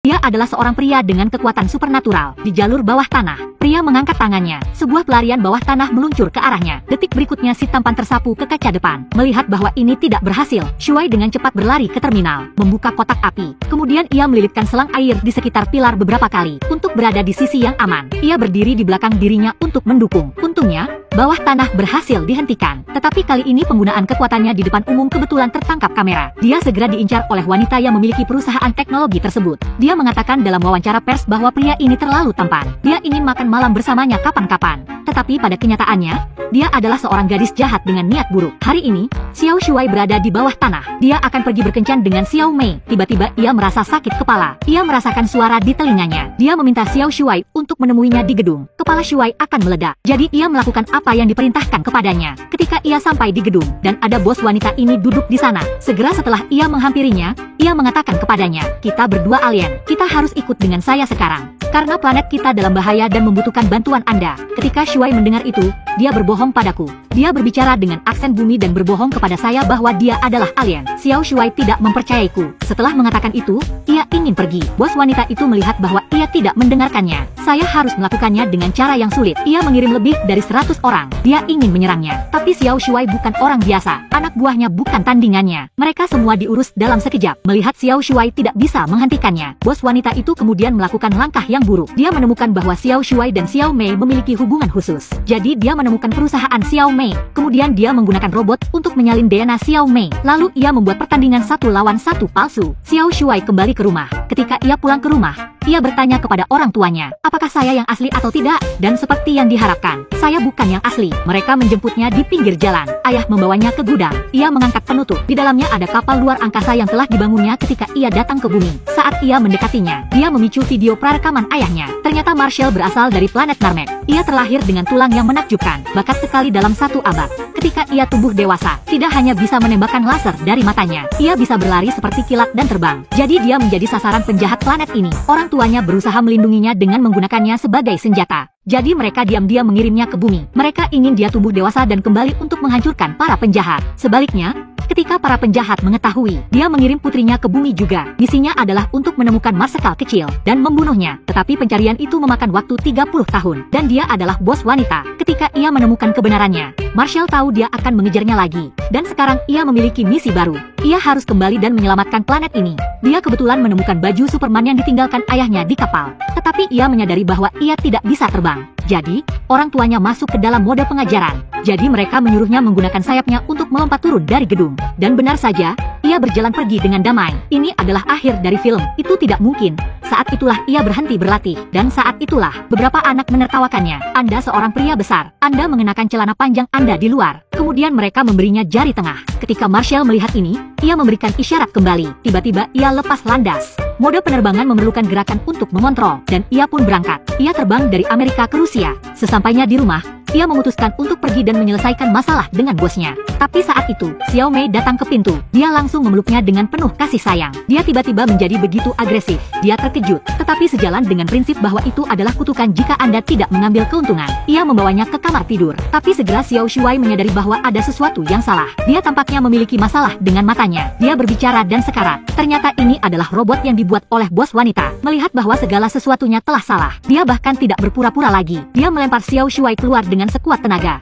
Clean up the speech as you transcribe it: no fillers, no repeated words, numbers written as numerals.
Dia adalah seorang pria dengan kekuatan supernatural. Di jalur bawah tanah, pria mengangkat tangannya. Sebuah pelarian bawah tanah meluncur ke arahnya. Detik berikutnya si tampan tersapu ke kaca depan. Melihat bahwa ini tidak berhasil, Shuai dengan cepat berlari ke terminal, membuka kotak api. Kemudian ia melilitkan selang air di sekitar pilar beberapa kali untuk berada di sisi yang aman. Ia berdiri di belakang dirinya untuk mendukung. Untungnya, bawah tanah berhasil dihentikan. Tetapi kali ini penggunaan kekuatannya di depan umum kebetulan tertangkap kamera. Dia segera diincar oleh wanita yang memiliki perusahaan teknologi tersebut. Dia mengatakan dalam wawancara pers bahwa pria ini terlalu tampan. Dia ingin makan malam bersamanya kapan-kapan. Tetapi pada kenyataannya, dia adalah seorang gadis jahat dengan niat buruk. Hari ini, Xiao Shuai berada di bawah tanah. Dia akan pergi berkencan dengan Xiao Mei. Tiba-tiba ia merasa sakit kepala. Ia merasakan suara di telinganya. Dia meminta Xiao Shuai untuk menemuinya di gedung. Kepala Shuai akan meledak. Jadi ia melakukan apa yang diperintahkan kepadanya. Ketika ia sampai di gedung dan ada bos wanita ini duduk di sana, segera setelah ia menghampirinya, ia mengatakan kepadanya, "Kita berdua alien. Kita harus ikut dengan saya sekarang. Karena planet kita dalam bahaya dan membutuhkan bantuan Anda." Ketika Shuai mendengar itu, dia berbohong padaku. Dia berbicara dengan aksen bumi dan berbohong kepada saya bahwa dia adalah alien. Xiao Shuai tidak mempercayaiku. Setelah mengatakan itu, ia ingin pergi. Bos wanita itu melihat bahwa ia tidak mendengarkannya. Saya harus melakukannya dengan cara yang sulit. Ia mengirim lebih dari 100 orang. Dia ingin menyerangnya. Tapi Xiao Shuai bukan orang biasa. Anak buahnya bukan tandingannya. Mereka semua diurus dalam sekejap. Melihat Xiao Shuai tidak bisa menghentikannya, bos wanita itu kemudian melakukan langkah yang buruk. Dia menemukan bahwa Xiao Shuai dan Xiao Mei memiliki hubungan khusus. Jadi dia menemukan perusahaan Xiao Mei. Kemudian dia menggunakan robot untuk menyalin DNA Xiao Mei. Lalu ia membuat pertandingan 1 lawan 1 palsu. Xiao Shuai kembali ke rumah. Ketika ia pulang ke rumah, ia bertanya kepada orang tuanya, apakah saya yang asli atau tidak? Dan seperti yang diharapkan, saya bukan yang asli. Mereka menjemputnya di pinggir jalan. Ayah membawanya ke gudang. Ia mengangkat penutup. Di dalamnya ada kapal luar angkasa yang telah dibangunnya ketika ia datang ke bumi. Saat ia mendekatinya, dia memicu video prarekaman ayahnya. Ternyata Marshall berasal dari planet Narmek. Ia terlahir dengan tulang yang menakjubkan, bakat sekali dalam 1 abad. Ketika ia tumbuh dewasa, tidak hanya bisa menembakkan laser dari matanya, ia bisa berlari seperti kilat dan terbang. Jadi dia menjadi sasaran penjahat planet ini. Orang tuanya berusaha melindunginya dengan menggunakannya sebagai senjata. Jadi mereka diam-diam mengirimnya ke bumi. Mereka ingin dia tumbuh dewasa dan kembali untuk menghancurkan para penjahat. Sebaliknya, ketika para penjahat mengetahui, dia mengirim putrinya ke bumi juga. Misinya adalah untuk menemukan marsekal kecil dan membunuhnya. Tetapi pencarian itu memakan waktu 30 tahun. Dan dia adalah bos wanita. Ketika ia menemukan kebenarannya, Marshall tahu dia akan mengejarnya lagi. Dan sekarang ia memiliki misi baru. Ia harus kembali dan menyelamatkan planet ini. Dia kebetulan menemukan baju Superman yang ditinggalkan ayahnya di kapal. Tetapi ia menyadari bahwa ia tidak bisa terbang. Jadi, orang tuanya masuk ke dalam mode pengajaran. Jadi mereka menyuruhnya menggunakan sayapnya untuk melompat turun dari gedung. Dan benar saja, ia berjalan pergi dengan damai. Ini adalah akhir dari film. Itu tidak mungkin. Saat itulah ia berhenti berlatih. Dan saat itulah, beberapa anak menertawakannya. Anda seorang pria besar. Anda mengenakan celana panjang Anda di luar. Kemudian mereka memberinya jari tengah. Ketika Marshall melihat ini, ia memberikan isyarat kembali. Tiba-tiba ia lepas landas. Mode penerbangan memerlukan gerakan untuk mengontrol. Dan ia pun berangkat. Ia terbang dari Amerika ke Rusia. Sesampainya di rumah, ia memutuskan untuk pergi dan menyelesaikan masalah dengan bosnya. Tapi saat itu, Xiao Mei datang ke pintu. Dia langsung memeluknya dengan penuh kasih sayang. Dia tiba-tiba menjadi begitu agresif. Dia terkejut. Tetapi sejalan dengan prinsip bahwa itu adalah kutukan jika Anda tidak mengambil keuntungan, ia membawanya ke kamar tidur. Tapi segera Xiao Shuai menyadari bahwa ada sesuatu yang salah. Dia tampaknya memiliki masalah dengan matanya. Dia berbicara dan sekarat. Ternyata ini adalah robot yang dibuat oleh bos wanita. Melihat bahwa segala sesuatunya telah salah, dia bahkan tidak berpura-pura lagi. Dia melempar Xiao Shuai keluar dengan sekuat tenaga.